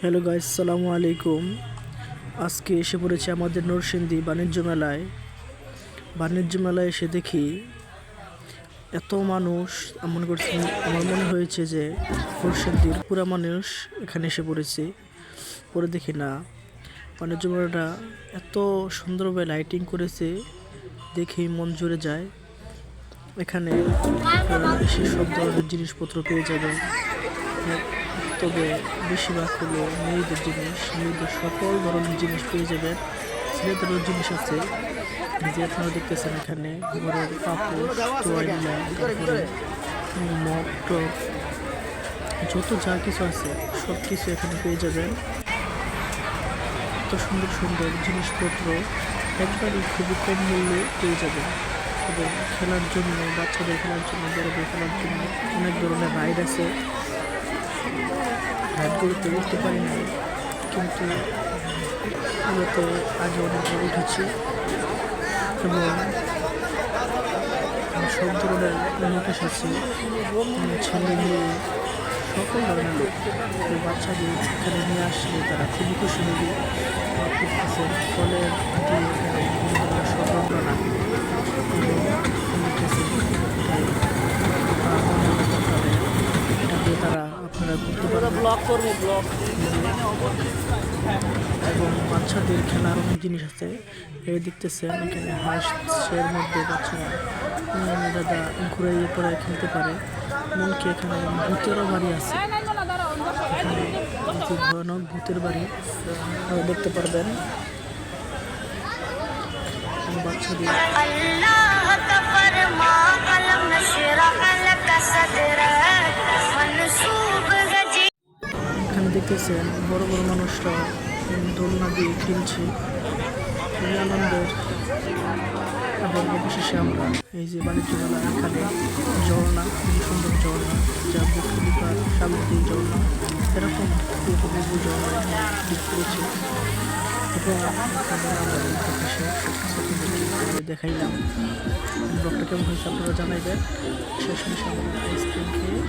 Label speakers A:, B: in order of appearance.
A: Hello guys, আসসালামু আলাইকুম। আজকে এসে পড়েছে আমাদের নরসিংদী বাণিজ্য মেলায় এসে দেখি এত মানুষ। আমার মনে হয়েছে যে নরসিংদীর পুরা মানুষ এখানে এসে পড়েছে। পরে দেখি না, বাণিজ্য মেলাটা এত সুন্দরভাবে লাইটিং করেছে, দেখেই মন জুড়ে যায়। এখানে এসে সব ধরনের জিনিসপত্র পেয়ে যাবেন, তবে বেশিরভাগ হলো মেয়েদের সকল ধরনের জিনিস পেয়ে যাবেন। ছেলেদেরও জিনিস আছে, যে আপনারা দেখতেছেন এখানে ঘরের কাপড়, তোয়াইলা, তারপরে মগ টপ, যত যা কিছু আছে সব কিছু এখানে পেয়ে যাবেন। এত সুন্দর সুন্দর জিনিসপত্র একবারই খুবই কম মূল্যে পেয়ে যাবেন। এবং খেলার জন্য, বাচ্চাদের খেলার জন্য, বড়দের খেলার জন্য অনেক ধরনের রাইড আছে। রাইডগুলোতে উঠতে পারি না, কিন্তু এগুলোতে আগে অনেকবার উঠেছি। এবং সব ধরনের লোক এসেছে, ছেলে মেয়ে সকল ধরনের লোক। বাচ্চাদের এখানে নিয়ে আসলে তারা খুবই খুশি হবে। দেখতেছেন ফলের দিয়ে এখানে বিভিন্ন ধরনের সরঞ্জাম এটা দিয়ে তারা আপনারা ঘুরতে পারবেন। এবং বাচ্চাদের খেলার অনেক জিনিস আছে। এই দেখতেছেন এখানে হাঁসের মধ্যে বাচ্চারা দাদা ঘুরে পরে খেলতে পারে। এমনকি এখানে ভূতেরও বাড়ি আছে, এখানে অতি ভয়ানক ভূতের বাড়ি দেখতে পারবেন। বাচ্চাদের এখানে দেখতেছেন বড় বড় মানুষরা দোলনা দিয়ে খেলছে, খুবই আনন্দের। এবং অবশেষে আমরা এই যে বাণিজ্য মেলা, এখানে ঝর্ণা, খুবই সুন্দর ঝর্ণা, যা বুকলিপার সাগরদ্বীপ ঝর্ণা, এরকম বহু ঝর্ণা করেছে। এবং দেখাইলাম ব্লগটা কেমন হয়েছে আপনারা জানাইবেন। শেষ মেশে আমরা আইসক্রিম খেয়ে